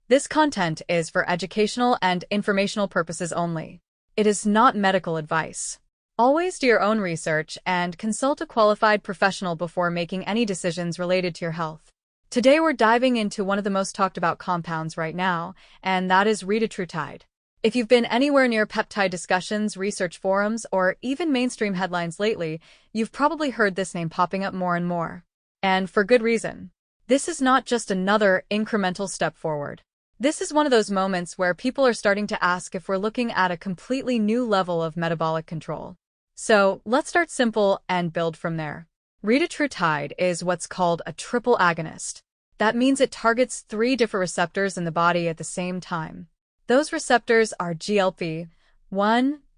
This content is for educational and informational purposes only. It is not medical advice. Always do your own research and consult a qualified professional before making any decisions related to your health. Today we're diving into one of the most talked about compounds right now, and that is Retatrutide. If you've been anywhere near peptide discussions, research forums, or even mainstream headlines lately, you've probably heard this name popping up more and more. And for good reason. This is not just another incremental step forward. This is one of those moments where people are starting to ask if we're looking at a completely new level of metabolic control. So let's start simple and build from there. Retatrutide is what's called a triple agonist. That means it targets 3 different receptors in the body at the same time. Those receptors are GLP-1,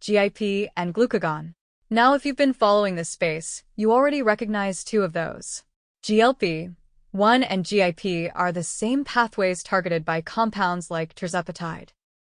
GIP, and glucagon. Now, if you've been following this space, you already recognize 2 of those. GLP-1 and GIP are the same pathways targeted by compounds like tirzepatide.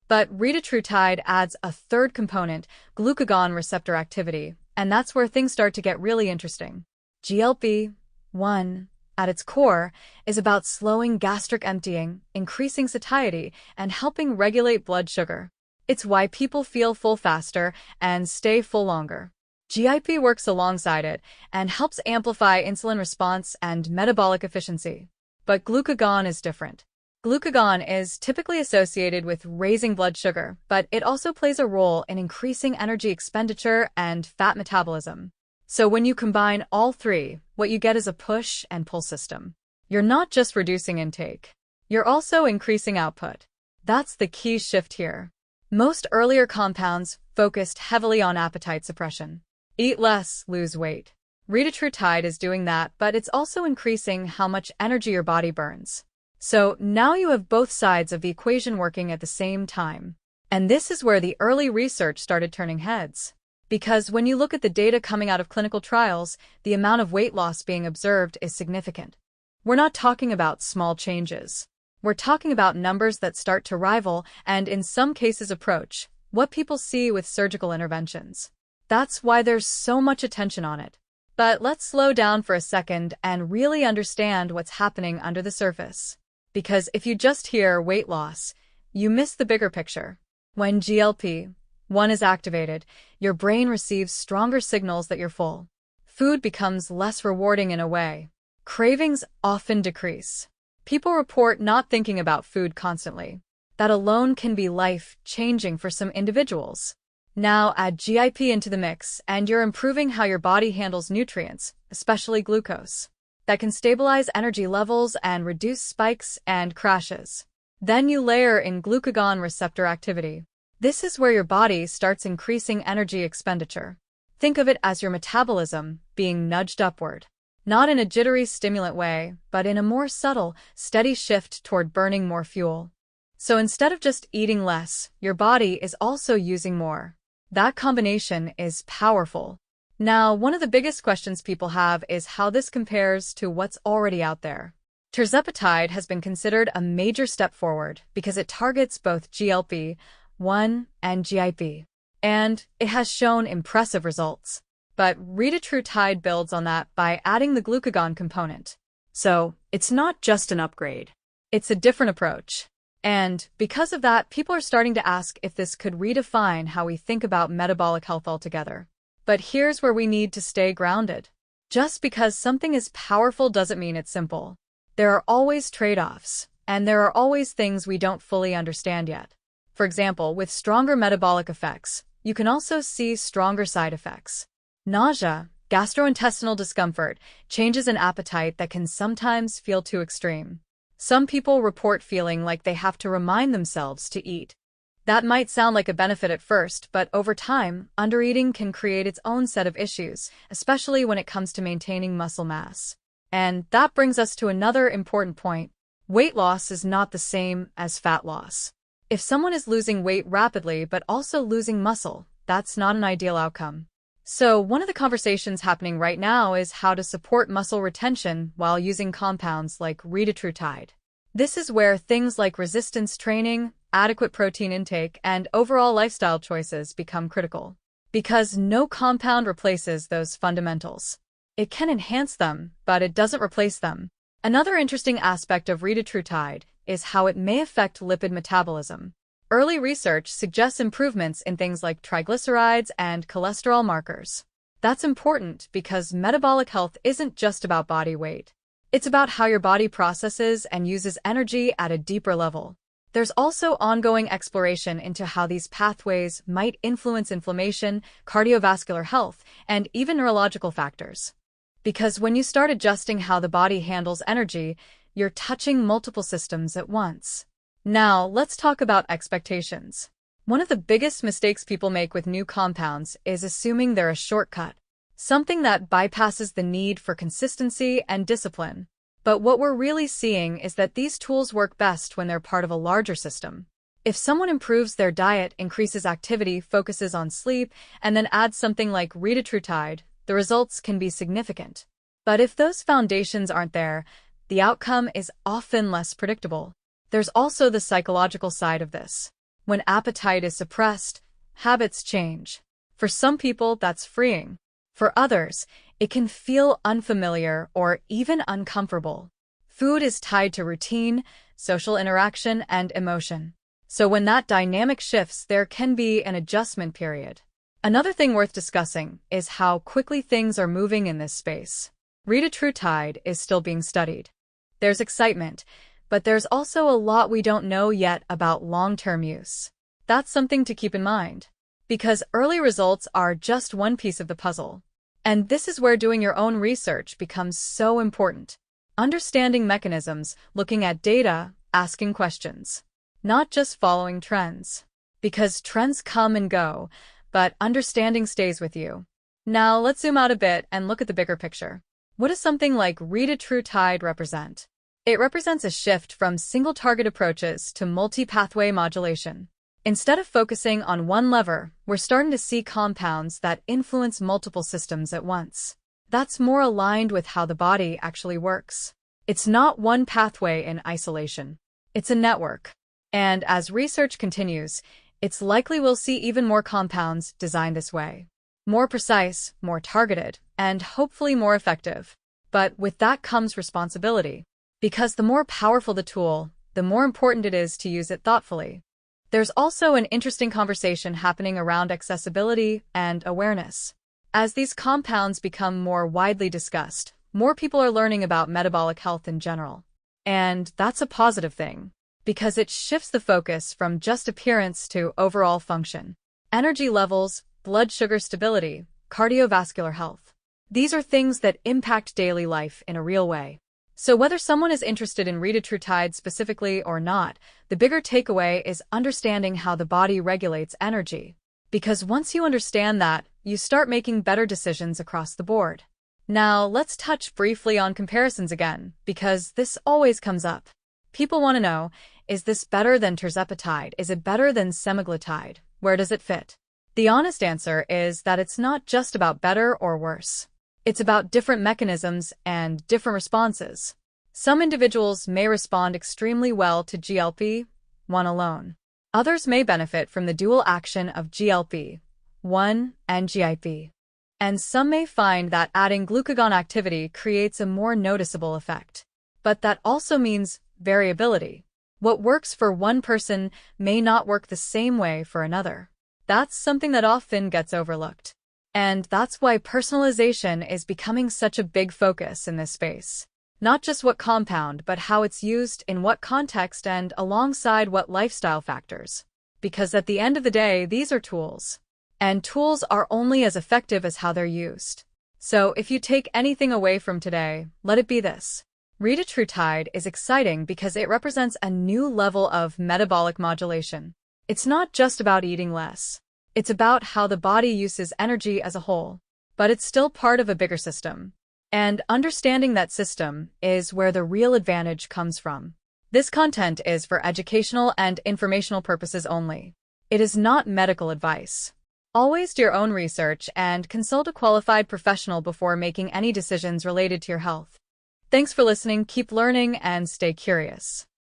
But Retatrutide adds a 3rd component, glucagon receptor activity, and that's where things start to get really interesting. GLP-1, at its core, is about slowing gastric emptying, increasing satiety, and helping regulate blood sugar. It's why people feel full faster and stay full longer. GIP works alongside it and helps amplify insulin response and metabolic efficiency. But glucagon is different. Glucagon is typically associated with raising blood sugar, but it also plays a role in increasing energy expenditure and fat metabolism. So when you combine all 3, what you get is a push and pull system. You're not just reducing intake. You're also increasing output. That's the key shift here. Most earlier compounds focused heavily on appetite suppression. Eat less, lose weight. Retatrutide is doing that, but it's also increasing how much energy your body burns. So now you have both sides of the equation working at the same time. And this is where the early research started turning heads. Because when you look at the data coming out of clinical trials, the amount of weight loss being observed is significant. We're not talking about small changes. We're talking about numbers that start to rival, and in some cases approach, what people see with surgical interventions. That's why there's so much attention on it. But let's slow down for a second and really understand what's happening under the surface. Because if you just hear weight loss, you miss the bigger picture. When GLP-1 is activated, your brain receives stronger signals that you're full. Food becomes less rewarding in a way. Cravings often decrease. People report not thinking about food constantly. That alone can be life-changing for some individuals. Now add GIP into the mix, and you're improving how your body handles nutrients, especially glucose. That can stabilize energy levels and reduce spikes and crashes. Then you layer in glucagon receptor activity. This is where your body starts increasing energy expenditure. Think of it as your metabolism being nudged upward. Not in a jittery stimulant way, but in a more subtle, steady shift toward burning more fuel. So instead of just eating less, your body is also using more. That combination is powerful. Now, one of the biggest questions people have is how this compares to what's already out there. Tirzepatide has been considered a major step forward because it targets both GLP-1 and GIP, and it has shown impressive results. But Retatrutide builds on that by adding the glucagon component. So, it's not just an upgrade. It's a different approach. And because of that, people are starting to ask if this could redefine how we think about metabolic health altogether. But here's where we need to stay grounded. Just because something is powerful doesn't mean it's simple. There are always trade-offs, and there are always things we don't fully understand yet. For example, with stronger metabolic effects, you can also see stronger side effects. Nausea, gastrointestinal discomfort, changes in appetite that can sometimes feel too extreme. Some people report feeling like they have to remind themselves to eat. That might sound like a benefit at first, but over time, undereating can create its own set of issues, especially when it comes to maintaining muscle mass. And that brings us to another important point. Weight loss is not the same as fat loss. If someone is losing weight rapidly but also losing muscle, that's not an ideal outcome. So one of the conversations happening right now is how to support muscle retention while using compounds like Retatrutide. This is where things like resistance training, adequate protein intake, and overall lifestyle choices become critical. Because no compound replaces those fundamentals. It can enhance them, but it doesn't replace them. Another interesting aspect of Retatrutide is how it may affect lipid metabolism. Early research suggests improvements in things like triglycerides and cholesterol markers. That's important because metabolic health isn't just about body weight. It's about how your body processes and uses energy at a deeper level. There's also ongoing exploration into how these pathways might influence inflammation, cardiovascular health, and even neurological factors. Because when you start adjusting how the body handles energy, you're touching multiple systems at once. Now, let's talk about expectations. One of the biggest mistakes people make with new compounds is assuming they're a shortcut, something that bypasses the need for consistency and discipline. But what we're really seeing is that these tools work best when they're part of a larger system. If someone improves their diet, increases activity, focuses on sleep, and then adds something like Retatrutide, the results can be significant. But if those foundations aren't there, the outcome is often less predictable. There's also the psychological side of this. When appetite is suppressed, habits change. For some people, that's freeing. For others, it can feel unfamiliar or even uncomfortable. Food is tied to routine, social interaction, and emotion. So when that dynamic shifts, there can be an adjustment period. Another thing worth discussing is how quickly things are moving in this space. Retatrutide is still being studied. There's excitement, but there's also a lot we don't know yet about long-term use. That's something to keep in mind, because early results are just one piece of the puzzle. And this is where doing your own research becomes so important. Understanding mechanisms, looking at data, asking questions. Not just following trends. Because trends come and go, but understanding stays with you. Now let's zoom out a bit and look at the bigger picture. What does something like Retatrutide represent? It represents a shift from single-target approaches to multi-pathway modulation. Instead of focusing on one lever, we're starting to see compounds that influence multiple systems at once. That's more aligned with how the body actually works. It's not one pathway in isolation. It's a network. And as research continues, it's likely we'll see even more compounds designed this way. More precise, more targeted, and hopefully more effective. But with that comes responsibility. Because the more powerful the tool, the more important it is to use it thoughtfully. There's also an interesting conversation happening around accessibility and awareness. As these compounds become more widely discussed, more people are learning about metabolic health in general. And that's a positive thing, because it shifts the focus from just appearance to overall function. Energy levels, blood sugar stability, cardiovascular health. These are things that impact daily life in a real way. So whether someone is interested in Retatrutide specifically or not, the bigger takeaway is understanding how the body regulates energy. Because once you understand that, you start making better decisions across the board. Now, let's touch briefly on comparisons again, because this always comes up. People want to know, is this better than tirzepatide? Is it better than semaglutide? Where does it fit? The honest answer is that it's not just about better or worse. It's about different mechanisms and different responses. Some individuals may respond extremely well to GLP-1 alone. Others may benefit from the dual action of GLP-1 and GIP. And some may find that adding glucagon activity creates a more noticeable effect. But that also means variability. What works for one person may not work the same way for another. That's something that often gets overlooked. And that's why personalization is becoming such a big focus in this space. Not just what compound, but how it's used in what context and alongside what lifestyle factors. Because at the end of the day, these are tools. And tools are only as effective as how they're used. So if you take anything away from today, let it be this. Retatrutide is exciting because it represents a new level of metabolic modulation. It's not just about eating less. It's about how the body uses energy as a whole. But it's still part of a bigger system. And understanding that system is where the real advantage comes from. This content is for educational and informational purposes only. It is not medical advice. Always do your own research and consult a qualified professional before making any decisions related to your health. Thanks for listening, keep learning, and stay curious.